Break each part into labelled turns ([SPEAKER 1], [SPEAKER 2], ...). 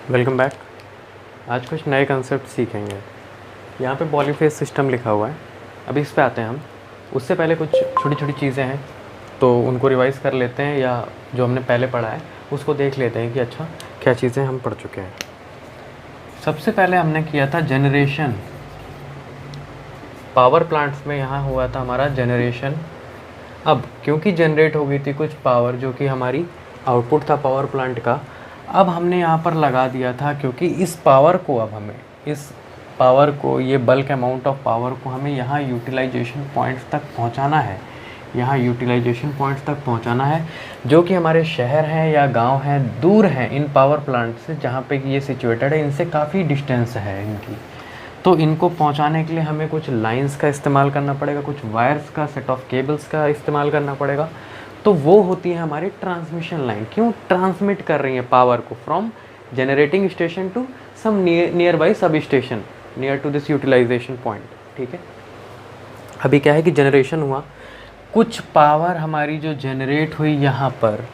[SPEAKER 1] Welcome back. आज कुछ नए कंसेप्ट सीखेंगे। यहाँ पे पॉलीफेज सिस्टम लिखा हुआ है, अभी इस पे आते हैं हम। उससे पहले कुछ छोटी छोटी चीज़ें हैं तो उनको रिवाइज़ कर लेते हैं, या जो हमने पहले पढ़ा है उसको देख लेते हैं कि अच्छा क्या चीज़ें हम पढ़ चुके हैं। सबसे पहले हमने किया था जनरेशन। पावर प्लांट्स में यहाँ हुआ था हमारा जनरेशन। अब क्योंकि जनरेट हो गई थी कुछ पावर जो कि हमारी आउटपुट था पावर प्लांट का, अब हमने यहाँ पर लगा दिया था, क्योंकि इस पावर को अब हमें इस पावर को, ये बल्क अमाउंट ऑफ पावर को हमें यहाँ यूटिलाइजेशन पॉइंट्स तक पहुँचाना है। यहाँ यूटिलाइजेशन पॉइंट्स तक पहुँचाना है जो कि हमारे शहर हैं या गांव हैं, दूर हैं इन पावर प्लांट से, जहाँ पे कि ये सिचुएटेड है, इनसे काफ़ी डिस्टेंस है इनकी। तो इनको पहुंचाने के लिए हमें कुछ लाइंस का इस्तेमाल करना पड़ेगा, कुछ वायर्स का, सेट ऑफ केबल्स का इस्तेमाल करना पड़ेगा। तो वो होती है हमारी ट्रांसमिशन लाइन। क्यों ट्रांसमिट कर रही है पावर को from generating station to some near by substation near to this utilization point. ठीक है, अभी क्या है कि जनरेशन हुआ, कुछ पावर हमारी जो जनरेट हुई यहाँ पर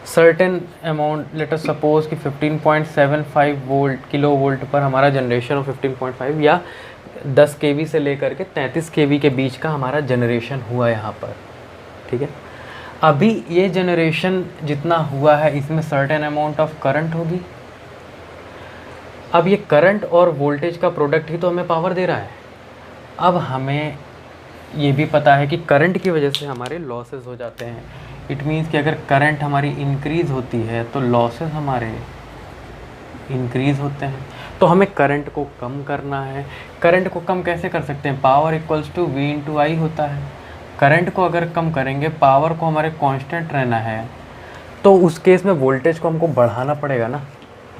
[SPEAKER 1] certain amount, let us suppose कि 15.75 वोल्ट किलो वोल्ट पर हमारा जनरेशन हो, 15.5 या 10 केवी से लेकर के 33 केवी के बीच का हमारा जनरेशन हुआ यहाँ पर। ठीक है, अभी ये जनरेशन जितना हुआ है इसमें सर्टेन अमाउंट ऑफ करंट होगी। अब ये करंट और वोल्टेज का प्रोडक्ट ही तो हमें पावर दे रहा है। अब हमें ये भी पता है कि करंट की वजह से हमारे लॉसेस हो जाते हैं। इट मीन्स कि अगर करंट हमारी इंक्रीज़ होती है तो लॉसेस हमारे इंक्रीज़ होते हैं। तो हमें करंट को कम करना है। करंट को कम कैसे कर सकते हैं? Power equals to V into I होता है। करंट को अगर कम करेंगे, पावर को हमारे कांस्टेंट रहना है, तो उस केस में वोल्टेज को हमको बढ़ाना पड़ेगा ना,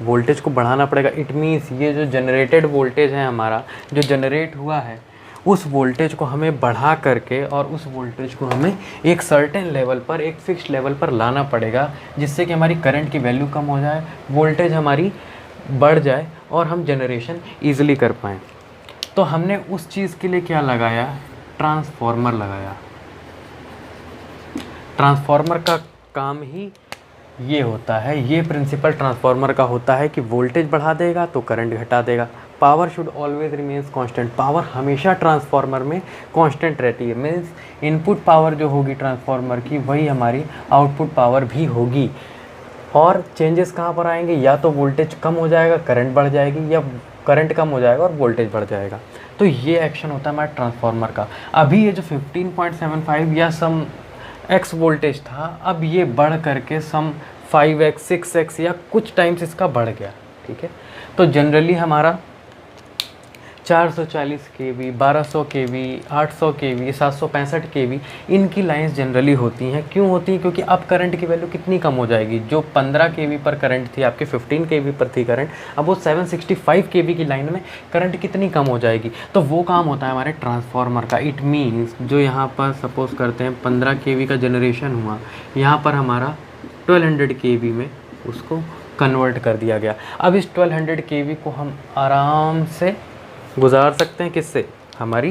[SPEAKER 1] वोल्टेज को बढ़ाना पड़ेगा। इट मीन्स ये जो जनरेटेड वोल्टेज है हमारा, जो जनरेट हुआ है, उस वोल्टेज को हमें बढ़ा करके और उस वोल्टेज को हमें एक सर्टेन लेवल पर, एक फिक्स्ड लेवल पर लाना पड़ेगा, जिससे कि हमारी करंट की वैल्यू कम हो जाए, वोल्टेज हमारी बढ़ जाए और हम जनरेशन ईजिली कर पाएँ। तो हमने उस चीज़ के लिए क्या लगाया? ट्रांसफॉर्मर लगाया। ट्रांसफॉर्मर का काम ही ये होता है, ये प्रिंसिपल ट्रांसफॉर्मर का होता है कि वोल्टेज बढ़ा देगा तो करंट घटा देगा। Power should always remains constant. Power हमेशा ट्रांसफॉर्मर में कांस्टेंट रहती है। मीन्स इनपुट पावर जो होगी ट्रांसफॉर्मर की, वही हमारी आउटपुट पावर भी होगी। और चेंजेस कहाँ पर आएंगे? या तो वोल्टेज कम हो जाएगा, करंट बढ़ जाएगी, या करंट कम हो जाएगा और वोल्टेज बढ़ जाएगा। तो ये एक्शन होता है हमारे ट्रांसफॉर्मर का। अभी ये जो 15.75 या सम एक्स वोल्टेज था, अब ये बढ़ करके सम 5x 6x या कुछ टाइम्स इसका बढ़ गया। ठीक है, तो जनरली हमारा 440 kV, 1200 kV, 800 kV, 765 kV इनकी लाइंस जनरली होती हैं। क्यों होती हैं? क्योंकि अब करंट की वैल्यू कितनी कम हो जाएगी। जो 15 kV पर करंट थी, आपके 15 kV पर थी करंट, अब वो 765 kV की लाइन में करंट कितनी कम हो जाएगी। तो वो काम होता है हमारे ट्रांसफॉर्मर का। इट मीन्स जो यहाँ पर सपोज करते हैं 15 kV का जनरेशन हुआ, यहाँ पर हमारा 1200 kV में उसको कन्वर्ट कर दिया गया। अब इस 1200 kV को हम आराम से गुजार सकते हैं, किससे? हमारी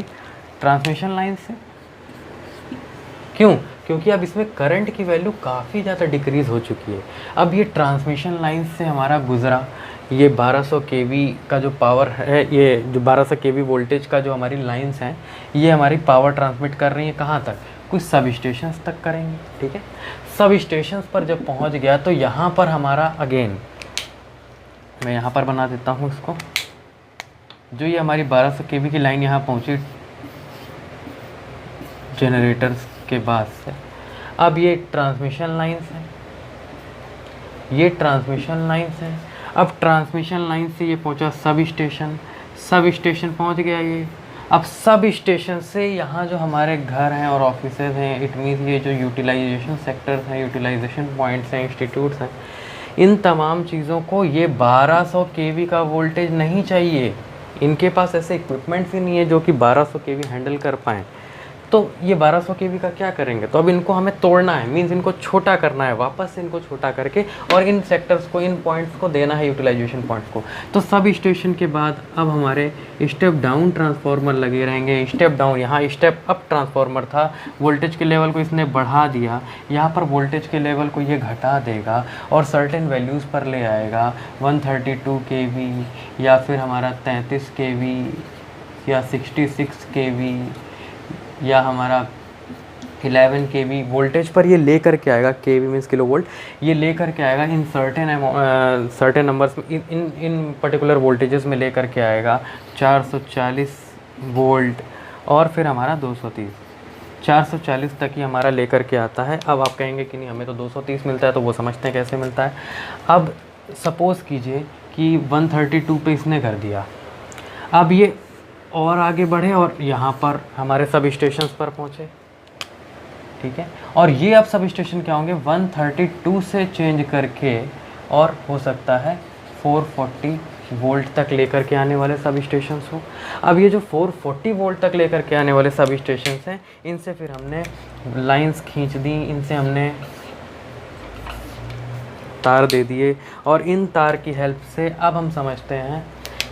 [SPEAKER 1] ट्रांसमिशन लाइन से। क्यों? क्योंकि अब इसमें करंट की वैल्यू काफ़ी ज़्यादा डिक्रीज़ हो चुकी है। अब ये ट्रांसमिशन लाइन से हमारा गुज़रा, ये 1200 kV का जो पावर है, ये जो 1200 kV वोल्टेज का जो हमारी लाइंस हैं, ये हमारी पावर ट्रांसमिट कर रही है कहाँ तक? कुछ सब स्टेशंस तक करेंगे। ठीक है, सब स्टेशंस पर जब पहुँच गया तो यहाँ पर हमारा अगेन, मैं यहाँ पर बना देता हूँ इसको, जो ये हमारी 1200 kV की लाइन यहाँ पहुँची जनरेटर्स के बाद से, अब ये ट्रांसमिशन लाइंस हैं, ये ट्रांसमिशन लाइंस हैं। अब ट्रांसमिशन लाइन से ये पहुँचा सब स्टेशन, सब स्टेशन पहुँच गया ये। अब सब स्टेशन से यहाँ जो हमारे घर हैं और ऑफिसेज हैं, इट मीन्स ये जो यूटिलाइजेशन सेक्टर्स हैं, यूटिलाइजेशन पॉइंट्स हैं, इंस्टीट्यूट्स हैं, इन तमाम चीज़ों को ये 1200 kV का वोल्टेज नहीं चाहिए। इनके पास ऐसे इक्विपमेंट्स ही नहीं है जो कि 1200 kV हैंडल कर पाएँ। तो ये 1200 केवी का क्या करेंगे, तो अब इनको हमें तोड़ना है, मीन्स इनको छोटा करना है, वापस से इनको छोटा करके और इन सेक्टर्स को, इन पॉइंट्स को देना है यूटिलाइजेशन पॉइंट्स को। तो सब स्टेशन के बाद अब हमारे स्टेप डाउन ट्रांसफार्मर लगे रहेंगे। स्टेप डाउन, यहाँ स्टेप अप ट्रांसफार्मर था, वोल्टेज के लेवल को इसने बढ़ा दिया, यहाँ पर वोल्टेज के लेवल को ये घटा देगा और सर्टेन वैल्यूज़ पर ले आएगा, 132 केवी या फिर हमारा 33 केवी या 66 केवी या हमारा 11 केवी वोल्टेज पर ये ले करके आएगा। केवी मीन्स किलो वोल्ट, ये ले करके आएगा इन सर्टेन नंबर्स में, इन पर्टिकुलर वोल्टेजेस में ले करके आएगा 440 वोल्ट और फिर हमारा 230, 440 तक ही हमारा ले करके आता है। अब आप कहेंगे कि नहीं हमें तो 230 मिलता है, तो वो समझते हैं कैसे मिलता है। अब सपोज़ कीजिए कि 132 पे इसने कर दिया, अब ये और आगे बढ़े और यहाँ पर हमारे सब स्टेशंस पर पहुँचे, ठीक है। और ये अब सब स्टेशन क्या होंगे, 132 से चेंज करके और हो सकता है 440 वोल्ट तक लेकर के आने वाले सब स्टेशंस हो। अब ये जो 440 वोल्ट तक लेकर के आने वाले सब स्टेशंस हैं, इनसे फिर हमने लाइंस खींच दी, इनसे हमने तार दे दिए और इन तार की हेल्प से अब हम समझते हैं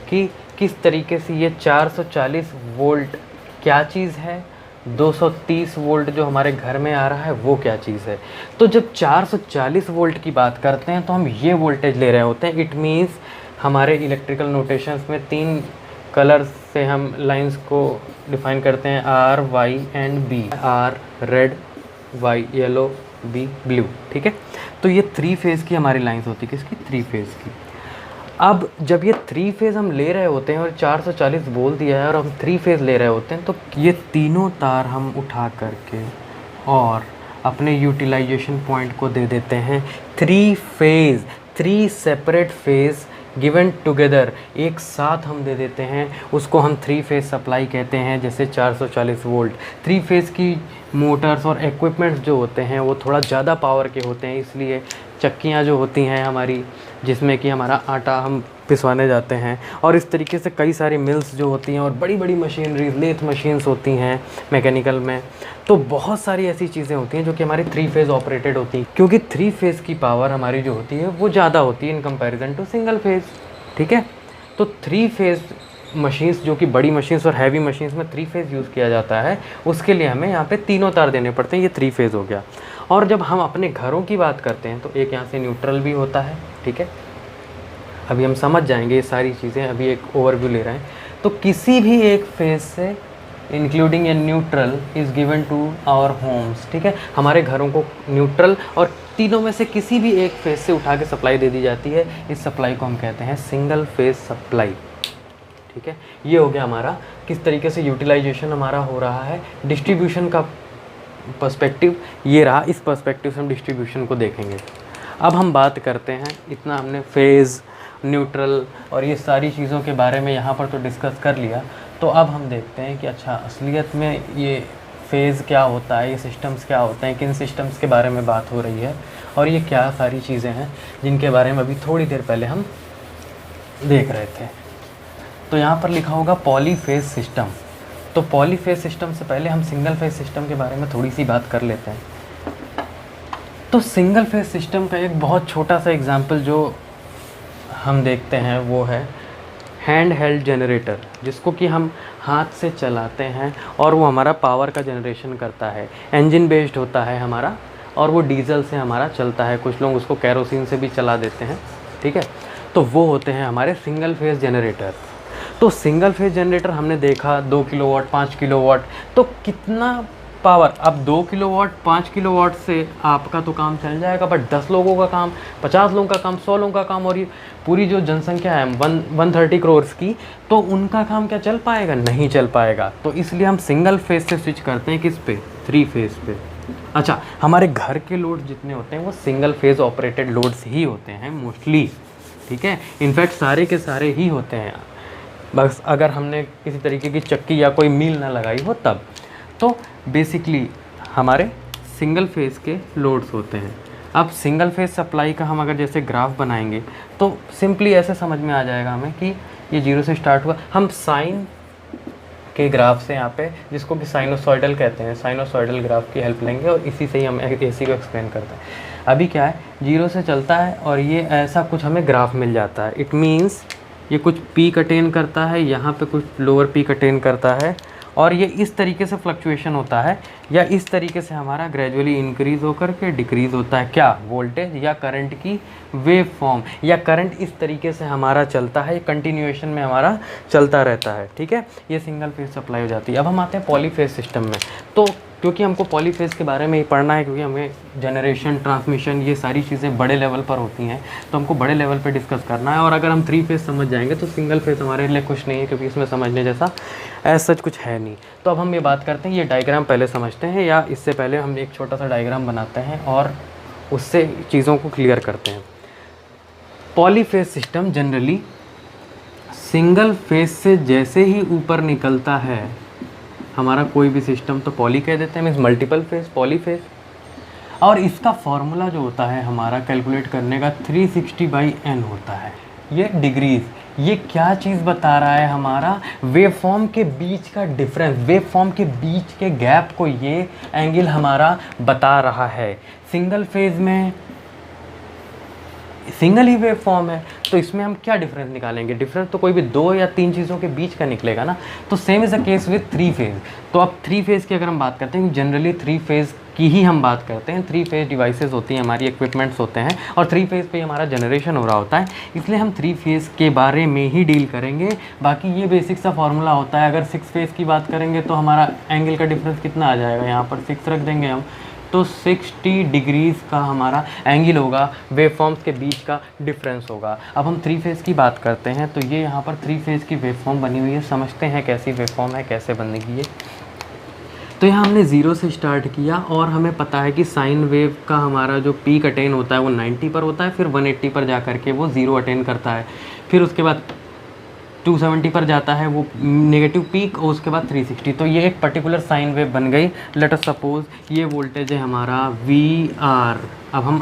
[SPEAKER 1] कि किस तरीके से ये 440 वोल्ट क्या चीज़ है, 230 वोल्ट जो हमारे घर में आ रहा है वो क्या चीज़ है। तो जब 440 वोल्ट की बात करते हैं तो हम ये वोल्टेज ले रहे होते हैं। इट मीन्स हमारे इलेक्ट्रिकल नोटेशंस में 3 कलर्स से हम लाइंस को डिफाइन करते हैं, R, Y and B. R red, Y yellow, B blue, ठीक है। तो ये 3 फेज़ की हमारी लाइंस होती है, किसकी, 3 फेज़ की। अब जब ये 3 फेज़ हम ले रहे होते हैं और 440 बोल दिया है और हम 3 फेज़ ले रहे होते हैं, तो ये तीनों तार हम उठा करके और अपने यूटिलाइजेशन पॉइंट को दे देते हैं 3 phase, 3 separate phase given together, एक साथ हम दे देते हैं, उसको हम 3 फेज़ सप्लाई कहते हैं। जैसे 440 वोल्ट, 3 फेज़ की मोटर्स और इक्विपमेंट्स जो होते हैं वो थोड़ा ज़्यादा पावर के होते हैं, इसलिए चक्कियाँ जो होती हैं हमारी, जिसमें कि हमारा आटा हम पिसवाने जाते हैं, और इस तरीके से कई सारी मिल्स जो होती हैं और बड़ी बड़ी मशीनरीज, लेथ मशीन्स होती हैं मैकेनिकल में, तो बहुत सारी ऐसी चीज़ें होती हैं जो कि हमारी 3 फेज़ ऑपरेटेड होती हैं, क्योंकि 3 फेज़ की पावर हमारी जो होती है वो ज़्यादा होती है in comparison to single phase, ठीक है। तो 3 फेज़ मशीन्स जो कि बड़ी मशीन्स और हैवी मशीन्स में 3 फेज़ यूज़ किया जाता है, उसके लिए हमें यहाँ पे तीनों तार देने पड़ते हैं, ये 3 फेज़ हो गया। और जब हम अपने घरों की बात करते हैं तो एक यहाँ से न्यूट्रल भी होता है, ठीक है। अभी हम समझ जाएंगे ये सारी चीज़ें, अभी एक ओवरव्यू ले रहे हैं। तो किसी भी एक फेज़ से including a neutral is given to our homes, ठीक है। हमारे घरों को न्यूट्रल और तीनों में से किसी भी एक फेज़ से उठा के सप्लाई दे दी जाती है। इस सप्लाई को हम कहते हैं सिंगल फेज़ सप्लाई, ठीक है। ये हो गया हमारा किस तरीके से यूटिलाइजेशन हमारा हो रहा है। डिस्ट्रीब्यूशन का पर्सपेक्टिव ये रहा, इस पर्सपेक्टिव से हम डिस्ट्रीब्यूशन को देखेंगे। अब हम बात करते हैं, इतना हमने फेज़, न्यूट्रल और ये सारी चीज़ों के बारे में यहाँ पर तो डिस्कस कर लिया, तो अब हम देखते हैं कि अच्छा असलियत में ये फेज़ क्या होता है, ये सिस्टम्स क्या होते हैं, किन सिस्टम्स के बारे में बात हो रही है और ये क्या सारी चीज़ें हैं जिनके बारे में अभी थोड़ी देर पहले हम देख रहे थे। तो यहाँ पर लिखा होगा पॉलीफेज सिस्टम। तो पॉलीफेज सिस्टम से पहले हम सिंगल फेज सिस्टम के बारे में थोड़ी सी बात कर लेते हैं। तो सिंगल फेज सिस्टम का एक बहुत छोटा सा एग्जांपल जो हम देखते हैं वो है हैंड हेल्ड जनरेटर, जिसको कि हम हाथ से चलाते हैं और वो हमारा पावर का जनरेशन करता है। इंजन बेस्ड होता है हमारा और वो डीजल से हमारा चलता है, कुछ लोग उसको कैरोसिन से भी चला देते हैं, ठीक है। तो वो होते हैं हमारे सिंगल फेज जनरेटर। तो सिंगल फेज जनरेटर हमने देखा 2 किलोवाट, 5 किलोवाट, तो कितना पावर, अब 2 किलोवाट 5 किलोवाट से आपका तो काम चल जाएगा, बट 10 लोगों का काम, 50 लोगों का काम, 100 लोगों का काम, और ये पूरी जो जनसंख्या है 130 करोड़ की, तो उनका काम क्या चल पाएगा, नहीं चल पाएगा। तो इसलिए हम सिंगल फेज से स्विच करते हैं किस पे, 3 फेज पे। अच्छा, हमारे घर के लोड जितने होते हैं वो सिंगल फेज ऑपरेटेड लोड्स ही होते हैं मोस्टली, ठीक है। इनफैक्ट सारे के सारे ही होते हैं, बस अगर हमने किसी तरीके की चक्की या कोई मील ना लगाई हो तब। तो बेसिकली हमारे सिंगल फेज़ के लोड्स होते हैं। अब सिंगल फेज़ सप्लाई का हम अगर जैसे ग्राफ बनाएंगे तो सिंपली ऐसे समझ में आ जाएगा हमें कि ये 0 से स्टार्ट हुआ, हम साइन के ग्राफ से यहाँ पे, जिसको कि साइनोसॉइडल कहते हैं, साइनोसॉइडल ग्राफ की हेल्प लेंगे और इसी से ही हम AC को एक्सप्लेन करते हैं। अभी क्या है, 0 से चलता है और ये ऐसा कुछ हमें ग्राफ मिल जाता है। इट मीन्स ये कुछ पीक अटेन करता है, यहाँ पे कुछ लोअर पीक अटेन करता है और ये इस तरीके से फ्लक्चुएशन होता है, या इस तरीके से हमारा ग्रेजुअली इंक्रीज़ होकर के डिक्रीज़ होता है। क्या, वोल्टेज या करंट की वेव फॉर्म, या करंट इस तरीके से हमारा चलता है, कंटिन्यूएशन में हमारा चलता रहता है। ठीक है, ये सिंगल फेज सप्लाई हो जाती है। अब हम आते हैं पॉलीफेज सिस्टम में। तो क्योंकि हमको पॉलीफेज के बारे में ही पढ़ना है, क्योंकि हमें जनरेशन, ट्रांसमिशन, ये सारी चीज़ें बड़े लेवल पर होती हैं, तो हमको बड़े लेवल पे डिस्कस करना है। और अगर हम 3 फेज समझ जाएंगे तो सिंगल फेज हमारे लिए कुछ नहीं है, क्योंकि इसमें समझने जैसा ऐसा कुछ है नहीं। तो अब हम ये बात करते हैं, ये डायग्राम पहले समझते हैं, या इससे पहले हम एक छोटा सा डायग्राम बनाते हैं और उससे चीज़ों को क्लियर करते हैं। Polyphase system generally single phase से जैसे ही ऊपर निकलता है हमारा कोई भी सिस्टम, तो पॉली कह देते हैं, मीन्स मल्टीपल फेज, पॉलीफेज। और इसका फॉर्मूला जो होता है हमारा कैलकुलेट करने का 360/n होता है। ये डिग्रीज, ये क्या चीज़ बता रहा है, हमारा वेवफॉर्म के बीच का डिफरेंस, वेवफॉर्म के बीच के गैप को ये एंगल हमारा बता रहा है। सिंगल फेज में सिंगल ही वेव फॉर्म है, तो इसमें हम क्या डिफरेंस निकालेंगे? डिफरेंस तो कोई भी 2 या 3 चीज़ों के बीच का निकलेगा ना। तो same is a case with 3 phase. तो अब 3 फेज की अगर हम बात करते हैं, जनरली 3 फेज की ही हम बात करते हैं। 3 फेज डिवाइसेस होती हैं, हमारी इक्विपमेंट्स होते हैं, और 3 फेज पे हमारा जनरेशन हो रहा होता है, इसलिए हम 3 फेज के बारे में ही डील करेंगे। बाकी ये बेसिक सा फॉर्मूला होता है। अगर 6 फेज की बात करेंगे तो हमारा एंगल का डिफरेंस कितना आ जाएगा, यहाँ पर 6 रख देंगे हम, तो 60 डिग्रीज़ का हमारा एंगल होगा, वेवफॉर्म्स के बीच का डिफरेंस होगा। अब हम 3 फेज़ की बात करते हैं, तो ये यहाँ पर 3 फेज़ की वेवफॉर्म बनी हुई है। समझते हैं कैसी वेवफॉर्म है, कैसे बनेगी ये। तो यहाँ हमने 0 से स्टार्ट किया और हमें पता है कि साइन वेव का हमारा जो पीक अटेन होता है वो 90 पर होता है, फिर 180 पर जा कर के वो 0 अटेन करता है, फिर उसके बाद 270 पर जाता है वो नेगेटिव पीक, और उसके बाद 360। तो ये एक पर्टिकुलर साइन वेव बन गई। लेट अस सपोज ये वोल्टेज है हमारा VR। अब हम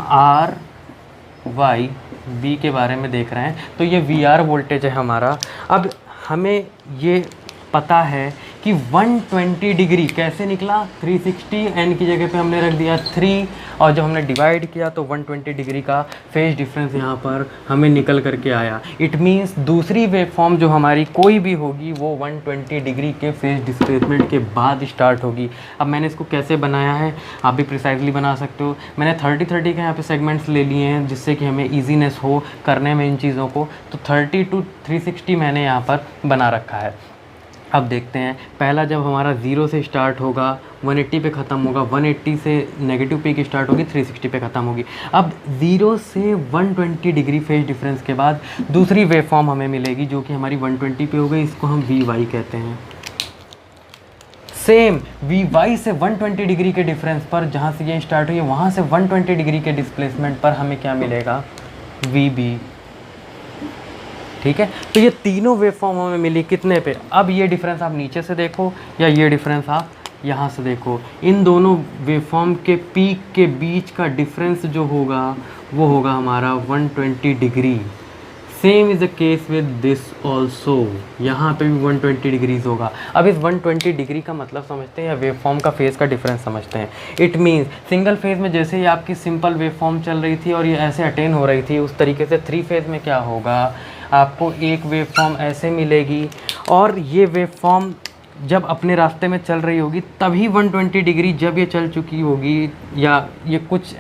[SPEAKER 1] RYB के बारे में देख रहे हैं, तो ये VR वोल्टेज है हमारा। अब हमें ये पता है कि 120 डिग्री कैसे निकला, 360, n की जगह पे हमने रख दिया 3, और जब हमने डिवाइड किया तो 120 डिग्री का फेज डिफरेंस यहाँ पर हमें निकल करके आया। इट मीन्स दूसरी वेवफॉर्म जो हमारी कोई भी होगी वो 120 डिग्री के फेज डिस्प्लेसमेंट के बाद स्टार्ट होगी। अब मैंने इसको कैसे बनाया है, आप भी प्रिसाइजली बना सकते हो। मैंने 30-30 के यहाँ पे सेगमेंट्स ले लिए हैं, जिससे कि हमें ईजीनेस हो करने में इन चीज़ों को। तो 30 to 360 मैंने यहाँ पर बना रखा है। अब देखते हैं, पहला जब हमारा 0 से स्टार्ट होगा 180 पे ख़त्म होगा, 180 से नेगेटिव पीक स्टार्ट होगी, 360 पे ख़त्म होगी। अब 0 से 120 डिग्री फेज डिफरेंस के बाद दूसरी वेव फॉर्म हमें मिलेगी, जो कि हमारी 120 पे हो गई, इसको हम VY कहते हैं। सेम VY से 120 डिग्री के डिफरेंस पर जहाँ से ये स्टार्ट हुई है, वहाँ से 120 डिग्री के डिस्प्लेसमेंट पर हमें क्या मिलेगा, VB। ठीक है, तो ये तीनों वेवफॉर्म हमें मिली कितने पे? अब ये डिफरेंस आप नीचे से देखो या ये डिफरेंस आप यहाँ से देखो, इन दोनों वेवफॉर्म के पीक के बीच का डिफरेंस जो होगा वो होगा हमारा 120 degree. Same is the case with this also, यहाँ पे भी 120 डिग्रीज होगा। अब इस 120 डिग्री का मतलब समझते हैं या वेवफॉर्म का फेज़ का डिफरेंस समझते हैं। इट मीन्स सिंगल फेज़ में जैसे ही आपकी सिंपल वेवफॉर्म चल रही थी और ये ऐसे अटेन हो रही थी, उस तरीके से 3 फेज़ में क्या होगा, आपको एक वेवफॉर्म ऐसे मिलेगी, और ये वेवफॉर्म जब अपने रास्ते में चल रही होगी तभी 120 डिग्री जब ये चल चुकी होगी, या ये कुछ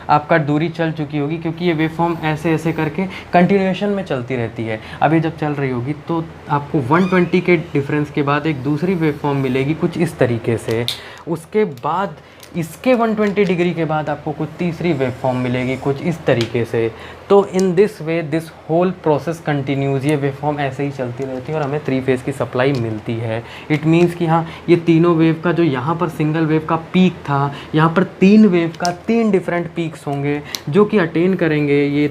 [SPEAKER 1] आपका दूरी चल चुकी होगी, क्योंकि ये वेवफॉर्म ऐसे ऐसे करके कंटिन्यूएशन में चलती रहती है। अभी जब चल रही होगी तो आपको 120 के डिफरेंस के बाद एक दूसरी वेवफॉर्म मिलेगी कुछ इस तरीके से। उसके बाद इसके 120 डिग्री के बाद आपको कुछ तीसरी वेवफॉर्म मिलेगी कुछ इस तरीके से। तो in this way this whole process continues, ये वेवफॉर्म ऐसे ही चलती रहती है और हमें 3 फेज़ की सप्लाई मिलती है। इट मीन्स कि हाँ, ये तीनों वेव का जो यहाँ पर सिंगल वेव का पीक था, यहाँ पर 3 वेव का 3 डिफरेंट पीक्स होंगे जो कि अटेन करेंगे ये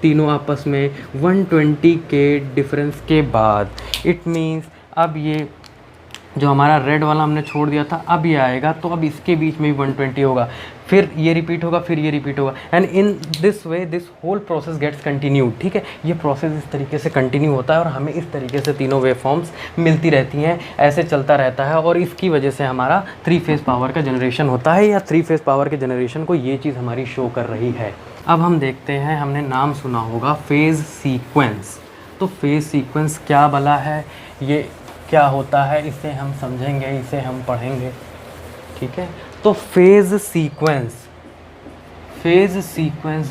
[SPEAKER 1] तीनों आपस में 120 के डिफरेंस के बाद। इट मीन्स अब ये जो हमारा रेड वाला हमने छोड़ दिया था अब ये आएगा, तो अब इसके बीच में भी 120 होगा, फिर ये रिपीट होगा, फिर ये रिपीट होगा, and in this way this whole process gets continued. ठीक है, ये प्रोसेस इस तरीके से कंटिन्यू होता है और हमें इस तरीके से तीनों वेव फॉर्म्स मिलती रहती हैं, ऐसे चलता रहता है, और इसकी वजह से हमारा 3 फेज़ पावर का जनरेशन होता है, या 3 फेज़ पावर के जनरेशन को ये चीज़ हमारी शो कर रही है। अब हम देखते हैं, हमने नाम सुना होगा फेज़ सीक्वेंस। तो फेज़ सीक्वेंस क्या भला है, ये क्या होता है, इसे हम समझेंगे, इसे हम पढ़ेंगे। ठीक है, तो फेज़ सीक्वेंस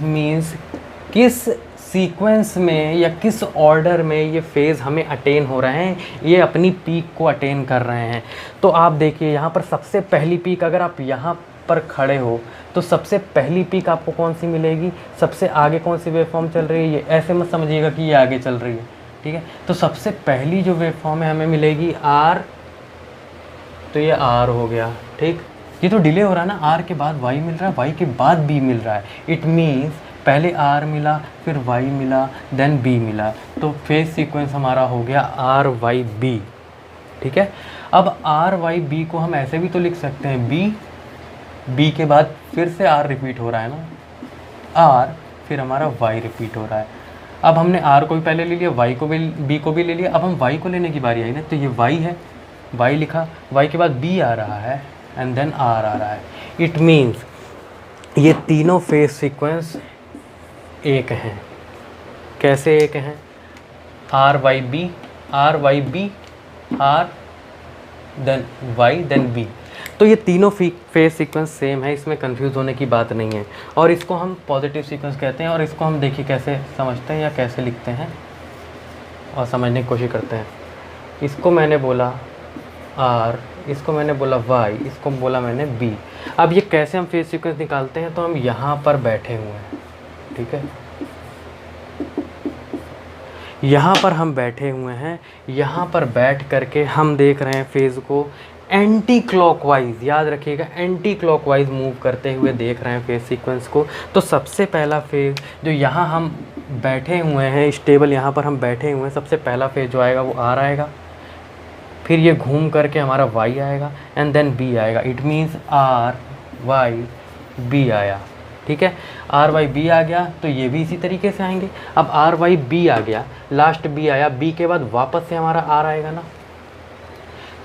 [SPEAKER 1] मीन्स किस सीक्वेंस में या किस ऑर्डर में ये फेज़ हमें अटेन हो रहे हैं, ये अपनी पीक को अटेन कर रहे हैं। तो आप देखिए यहाँ पर सबसे पहली पीक, अगर आप यहाँ पर खड़े हो तो सबसे पहली पीक आपको कौन सी मिलेगी, सबसे आगे कौन सी वेवफॉर्म चल रही है, ये ऐसे मत समझिएगा कि ये आगे चल रही है। ठीक है, तो सबसे पहली जो वेवफॉर्म है हमें मिलेगी आर, तो ये आर हो गया। ठीक, ये तो डिले हो रहा है ना, आर के बाद वाई मिल रहा है, वाई के बाद बी मिल रहा है, इट मीन्स पहले आर मिला, फिर वाई मिला, देन बी मिला, तो फेज सीक्वेंस हमारा हो गया आर वाई बी। ठीक है, अब आर वाई बी को हम ऐसे भी तो लिख सकते हैं, बी के बाद फिर से आर रिपीट हो रहा है ना, आर फिर हमारा वाई रिपीट हो रहा है। अब हमने आर को भी पहले ले लिया, वाई को भी, बी को भी ले लिया, अब हम वाई को लेने की बारी आई ना, तो ये वाई है, वाई लिखा, वाई के बाद बी आ रहा है, एंड देन आर आ रहा है। इट मीन्स ये तीनों फेज सीक्वेंस एक हैं। कैसे एक हैं, R Y B, R Y B, R then Y then B, तो ये तीनों फेज सीक्वेंस सेम है, इसमें कंफ्यूज होने की बात नहीं है। और इसको हम पॉजिटिव सीक्वेंस कहते हैं, और इसको हम देखिए कैसे समझते हैं या कैसे लिखते हैं और समझने की कोशिश करते हैं। इसको मैंने बोला आर, इसको मैंने बोला वाई, इसको बोला मैंने बी। अब ये कैसे हम फेज सीक्वेंस निकालते हैं, तो हम यहाँ पर बैठे हुए हैं। ठीक है, यहाँ पर हम बैठे हुए हैं, यहाँ पर बैठ करके हम देख रहे हैं फेज़ को एंटी क्लॉकवाइज, याद रखिएगा, एंटी क्लॉकवाइज मूव करते हुए देख रहे हैं फेज सीक्वेंस को। तो सबसे पहला फेज जो यहाँ हम बैठे हुए हैं, स्टेबल यहाँ पर हम बैठे हुए हैं, सबसे पहला फेज जो आएगा वो आर आएगा, फिर ये घूम करके हमारा वाई आएगा, एंड देन बी आएगा। It means R Y B आया। ठीक है, आर वाई बी आ गया, तो ये भी इसी तरीके से आएंगे। अब आर वाई बी आ गया, लास्ट बी आया, बी के बाद वापस से हमारा आर आएगा ना,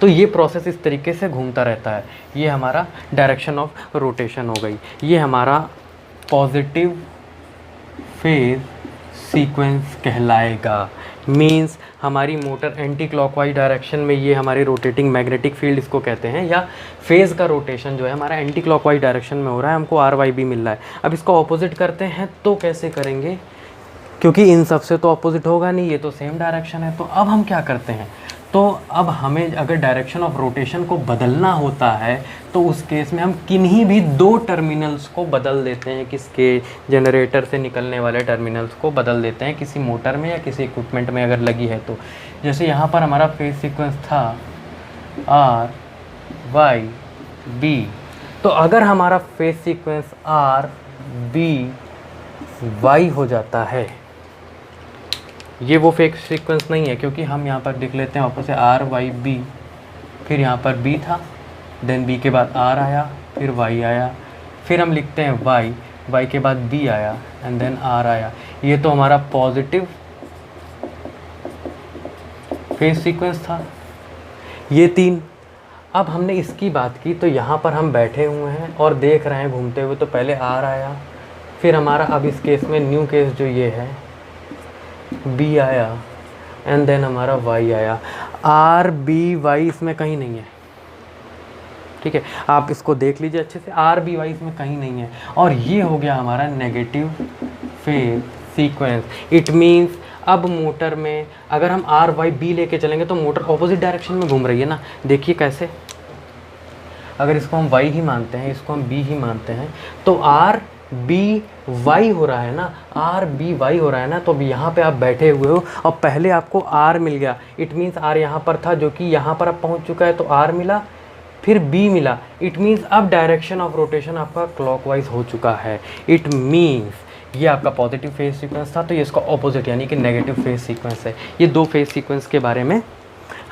[SPEAKER 1] तो ये प्रोसेस इस तरीके से घूमता रहता है। ये हमारा डायरेक्शन ऑफ रोटेशन हो गई, ये हमारा पॉजिटिव फेज सीक्वेंस कहलाएगा। मींस हमारी मोटर एंटी क्लॉकवाइज डायरेक्शन में, ये हमारी रोटेटिंग मैग्नेटिक फील्ड इसको कहते हैं, या फेज़ का रोटेशन जो है हमारा एंटी क्लॉकवाइज डायरेक्शन में हो रहा है, हमको आर वाई बी मिल रहा है। अब इसको ऑपोजिट करते हैं तो कैसे करेंगे, क्योंकि इन सब से तो ऑपोजिट होगा नहीं, ये तो सेम डायरेक्शन है। तो अब हम क्या करते हैं, तो अब हमें अगर डायरेक्शन ऑफ रोटेशन को बदलना होता है तो उस केस में हम किन्हीं भी 2 टर्मिनल्स को बदल देते हैं, किसके, जनरेटर से निकलने वाले टर्मिनल्स को बदल देते हैं किसी मोटर में या किसी इक्विपमेंट में अगर लगी है तो। जैसे यहाँ पर हमारा फेज सीक्वेंस था आर वाई बी, तो अगर हमारा phase sequence R B Y हो जाता है, ये वो फेज सीक्वेंस नहीं है, क्योंकि हम यहाँ पर लिख लेते हैं वापस से आर वाई बी, फिर यहाँ पर बी था, देन बी के बाद आर आया, फिर वाई आया, फिर हम लिखते हैं वाई, वाई के बाद बी आया, एंड देन आर आया। ये तो हमारा पॉजिटिव फेज सीक्वेंस था, ये 3। अब हमने इसकी बात की, तो यहाँ पर हम बैठे हुए हैं और देख रहे हैं घूमते हुए, तो पहले आर आया, फिर हमारा अब इस केस में न्यू केस जो ये है बी आया, एंड देन हमारा वाई आया। आर बी वाई इसमें कहीं नहीं है। ठीक है, आप इसको देख लीजिए अच्छे से, आर बी वाई इसमें कहीं नहीं है, और ये हो गया हमारा negative phase sequence. It means अब मोटर में अगर हम आर वाई बी लेके चलेंगे तो मोटर ऑपोजिट डायरेक्शन में घूम रही है ना। देखिए कैसे, अगर इसको हम वाई ही मानते हैं, इसको हम बी ही मानते हैं, तो आर बी वाई हो रहा है ना, आर बी वाई हो रहा है ना। तो अब यहाँ पे आप बैठे हुए हो और पहले आपको आर मिल गया, इट मीन्स आर यहाँ पर था जो कि यहाँ पर अब पहुँच चुका है, तो आर मिला, फिर बी मिला। इट मीन्स अब डायरेक्शन ऑफ रोटेशन आपका क्लॉकवाइज हो चुका है। इट मीन्स ये आपका पॉजिटिव फेज सीक्वेंस था, तो ये इसका ऑपोजिट यानी कि नेगेटिव फेज सीक्वेंस है। ये 2 फेज सीक्वेंस के बारे में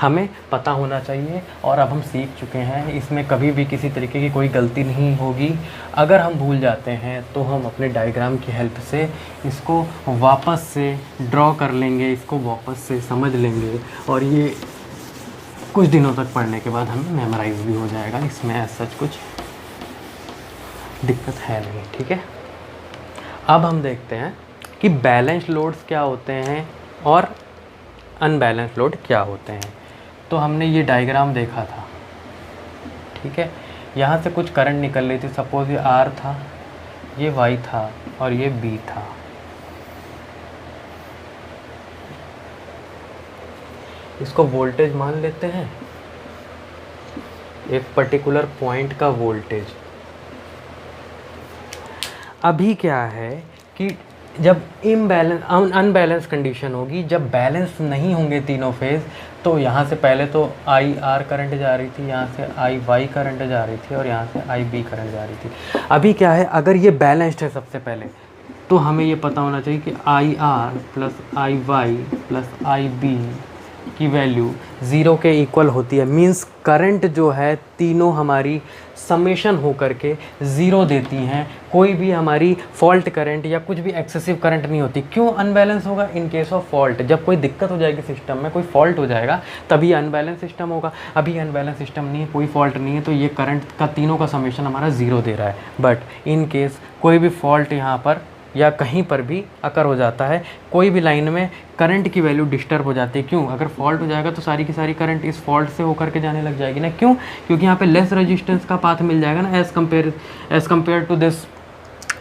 [SPEAKER 1] हमें पता होना चाहिए और अब हम सीख चुके हैं, इसमें कभी भी किसी तरीके की कोई गलती नहीं होगी। अगर हम भूल जाते हैं तो हम अपने डायग्राम की हेल्प से इसको वापस से ड्रॉ कर लेंगे, इसको वापस से समझ लेंगे और ये कुछ दिनों तक पढ़ने के बाद हमें मेमोराइज भी हो जाएगा। इसमें ऐसा कुछ दिक्कत है नहीं, ठीक है। अब हम देखते हैं कि बैलेंस लोड्स क्या होते हैं और अनबैलेंस लोड क्या होते हैं। तो हमने ये डायग्राम देखा था, ठीक है। यहाँ से कुछ करंट निकल रही थी, सपोज ये R था, ये Y था और ये B था। इसको वोल्टेज मान लेते हैं, एक पर्टिकुलर पॉइंट का वोल्टेज। अभी क्या है कि जब अनबैलेंस कंडीशन होगी, जब बैलेंस नहीं होंगे तीनों फेज़, तो यहाँ से पहले तो IR करंट जा रही थी, यहाँ से IY करंट जा रही थी और यहाँ से IB करंट जा रही थी। अभी क्या है, अगर ये बैलेंस्ड है सबसे पहले, तो हमें ये पता होना चाहिए कि IR plus IY plus IB की वैल्यू 0 के इक्वल होती है। मींस करंट जो है तीनों हमारी समेशन हो करके 0 देती हैं। कोई भी हमारी फॉल्ट करंट या कुछ भी एक्सेसिव करंट नहीं होती। क्यों अनबैलेंस होगा? इन केस ऑफ फॉल्ट, जब कोई दिक्कत हो जाएगी सिस्टम में, कोई फॉल्ट हो जाएगा, तभी अनबैलेंस सिस्टम होगा। अभी अनबैलेंस सिस्टम नहीं है, कोई फॉल्ट नहीं है, तो ये करंट का तीनों का समेशन हमारा 0 दे रहा है। बट इन केस कोई भी फॉल्ट यहाँ पर या कहीं पर भी अकर हो जाता है, कोई भी लाइन में करंट की वैल्यू डिस्टर्ब हो जाती है। क्यों? अगर फॉल्ट हो जाएगा तो सारी की सारी करंट इस फॉल्ट से होकर के जाने लग जाएगी ना। क्यों? क्योंकि यहाँ पे लेस रेजिस्टेंस का पाथ मिल जाएगा ना, as compare to this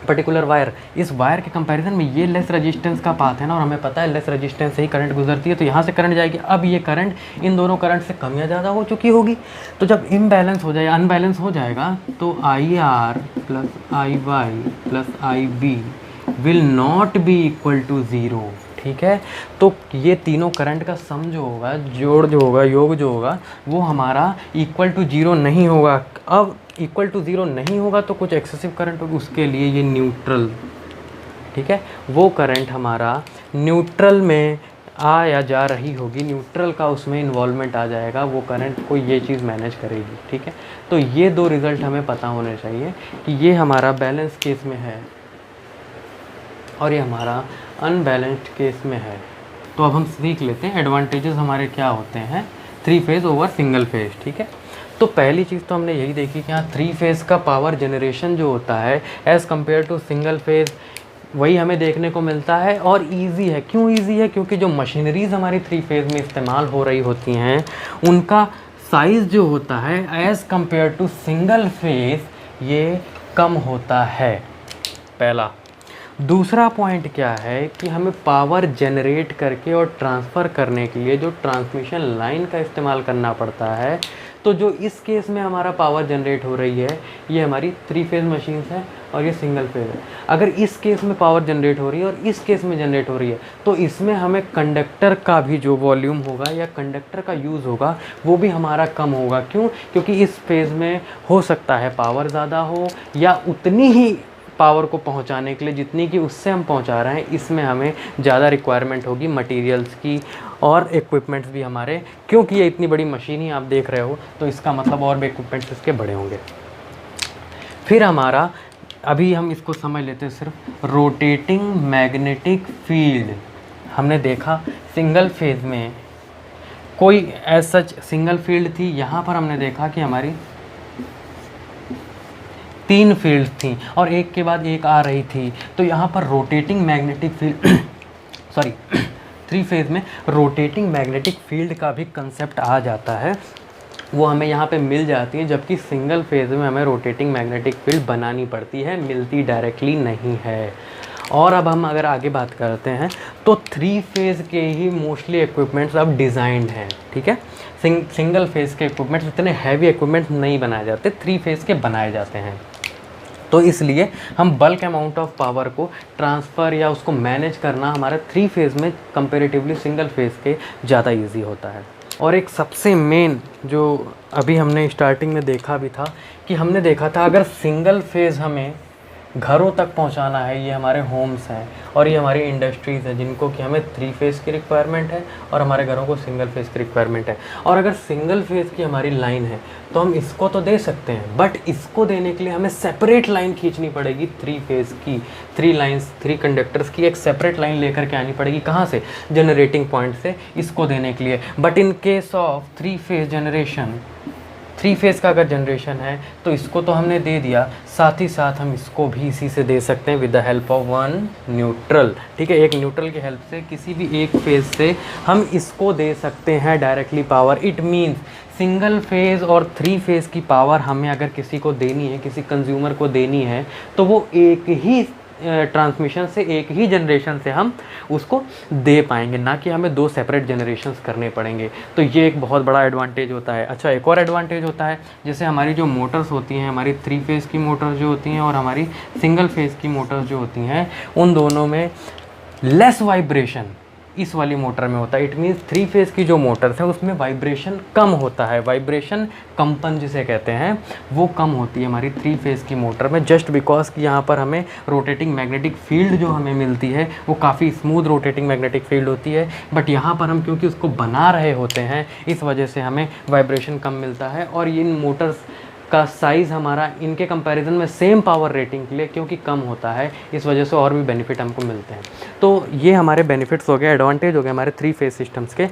[SPEAKER 1] particular wire. इस वायर के कंपैरिजन में ये लेस रेजिस्टेंस का पाथ है ना, और हमें पता है लेस रेजिस्टेंस से ही करंट गुजरती है, तो यहाँ से करंट जाएगी। अब ये करंट इन दोनों करंट से कम या ज़्यादा हो चुकी होगी। तो जब इम्बैलेंस हो जाए, अनबैलेंस हो जाएगा, तो IR plus IY plus IB will not be equal to 0। ठीक है, तो ये तीनों करंट का सम जो होगा, जोड़ जो होगा, योग जो होगा, वो हमारा इक्वल टू 0 नहीं होगा। अब इक्वल टू 0 नहीं होगा तो कुछ एक्सेसिव करंट होगी, उसके लिए ये न्यूट्रल, ठीक है, वो करंट हमारा न्यूट्रल में आ या जा रही होगी, न्यूट्रल का उसमें इन्वॉल्वमेंट आ जाएगा, वो करंट को ये चीज़ मैनेज करेगी। ठीक है, तो ये दो रिज़ल्ट हमें पता होने चाहिए कि ये हमारा बैलेंस केस में है और ये हमारा अनबैलेंस्ड केस में है। तो अब हम सीख लेते हैं एडवांटेजेस हमारे क्या होते हैं 3 फेज़ ओवर सिंगल फेज़। ठीक है, तो पहली चीज़ तो हमने यही देखी कि यहाँ 3 फेज़ का पावर जनरेशन जो होता है as compare to single phase, वही हमें देखने को मिलता है और इजी है। क्यों इजी है? क्योंकि जो मशीनरीज़ हमारी 3 फेज़ में इस्तेमाल हो रही होती हैं, उनका साइज़ जो होता है as compare to single phase ये कम होता है, पहला। दूसरा पॉइंट क्या है कि हमें पावर जनरेट करके और ट्रांसफ़र करने के लिए जो ट्रांसमिशन लाइन का इस्तेमाल करना पड़ता है, तो जो इस केस में हमारा पावर जनरेट हो रही है ये हमारी 3 फेज़ मशीन्स हैं और ये सिंगल फेज़ है। अगर इस केस में पावर जनरेट हो रही है और इस केस में जनरेट हो रही है, तो इसमें हमें कंडक्टर का भी जो वॉल्यूम होगा या कंडक्टर का यूज़ होगा वो भी हमारा कम होगा। क्यों? क्योंकि इस फेज़ में हो सकता है पावर ज़्यादा हो या उतनी ही पावर को पहुंचाने के लिए जितनी कि उससे हम पहुंचा रहे हैं, इसमें हमें ज़्यादा रिक्वायरमेंट होगी मटेरियल्स की और इक्विपमेंट्स भी हमारे। क्योंकि ये इतनी बड़ी मशीन ही आप देख रहे हो, तो इसका मतलब और भी इक्विपमेंट्स इसके बड़े होंगे। फिर हमारा, अभी हम इसको समझ लेते हैं सिर्फ रोटेटिंग मैग्नेटिक फील्ड। हमने देखा सिंगल फेज़ में कोई एज सच सिंगल फील्ड थी, यहाँ पर हमने देखा कि हमारी 3 फील्ड्स थी और एक के बाद एक आ रही थी। तो यहाँ पर rotating magnetic field sorry 3 phase में रोटेटिंग मैग्नेटिक फील्ड का भी कंसेप्ट आ जाता है, वो हमें यहाँ पे मिल जाती है। जबकि सिंगल फेज़ में हमें रोटेटिंग मैग्नेटिक फील्ड बनानी पड़ती है, मिलती डायरेक्टली नहीं है। और अब हम अगर आगे बात करते हैं तो 3 फेज़ के ही मोस्टली इक्विपमेंट्स अब डिज़ाइंड हैं। ठीक है, सिंगल फेज़ के इक्विपमेंट्स, इतने हैवी इक्विपमेंट्स नहीं बनाए जाते, 3 फेज़ के बनाए जाते हैं। तो इसलिए हम बल्क अमाउंट ऑफ पावर को ट्रांसफ़र या उसको मैनेज करना हमारा 3 फेज़ में कंपैरेटिवली सिंगल फेज़ के ज़्यादा इजी होता है। और एक सबसे मेन जो अभी हमने स्टार्टिंग में देखा भी था कि हमने देखा था अगर सिंगल फेज़ हमें घरों तक पहुंचाना है, ये हमारे होम्स हैं और ये हमारी इंडस्ट्रीज़ हैं जिनको कि हमें 3 फेज़ की रिक्वायरमेंट है और हमारे घरों को सिंगल फेज़ की रिक्वायरमेंट है। और अगर सिंगल फेज़ की हमारी लाइन है तो हम इसको तो दे सकते हैं, बट इसको देने के लिए हमें सेपरेट लाइन खींचनी पड़ेगी 3 फेज़ की, 3 लाइन्स 3 कंडक्टर्स की एक सेपरेट लाइन लेकर के आनी पड़ेगी। कहाँ से? जनरेटिंग पॉइंट से, इसको देने के लिए। But in case of 3 phase generation, 3 phase का अगर जनरेशन है तो इसको तो हमने दे दिया, साथ ही साथ हम इसको भी इसी से दे सकते हैं with the help of one neutral. ठीक है, एक न्यूट्रल की हेल्प से किसी भी एक फेज़ से हम इसको दे सकते हैं directly power. It means single phase और 3 फेज़ की पावर हमें अगर किसी को देनी है, किसी कंज्यूमर को देनी है, तो वो एक ही ट्रांसमिशन से, एक ही जनरेशन से हम उसको दे पाएंगे, ना कि हमें 2 सेपरेट जनरेशन्स करने पड़ेंगे। तो ये एक बहुत बड़ा एडवांटेज होता है। अच्छा, एक और एडवांटेज होता है, जैसे हमारी जो मोटर्स होती हैं, हमारी 3 फेज़ की मोटर्स जो होती हैं और हमारी सिंगल फेज़ की मोटर्स जो होती हैं, उन दोनों में लेस वाइब्रेशन इस वाली मोटर में होता है। इट मीन्स 3 फेज़ की जो मोटर्स हैं उसमें वाइब्रेशन कम होता है, वाइब्रेशन कंपन जिसे कहते हैं वो कम होती है हमारी 3 फेज़ की मोटर में, जस्ट बिकॉज कि यहाँ पर हमें रोटेटिंग मैग्नेटिक फील्ड जो हमें मिलती है वो काफ़ी स्मूथ रोटेटिंग मैग्नेटिक फील्ड होती है। बट यहाँ पर हम क्योंकि उसको बना रहे होते हैं, इस वजह से हमें वाइब्रेशन कम मिलता है। और इन मोटर्स का साइज़ हमारा इनके कंपैरिजन में सेम पावर रेटिंग के लिए क्योंकि कम होता है, इस वजह से और भी बेनिफिट हमको मिलते हैं। तो ये हमारे बेनिफिट्स हो गए, एडवांटेज हो गए हमारे 3 फेज़ सिस्टम्स के।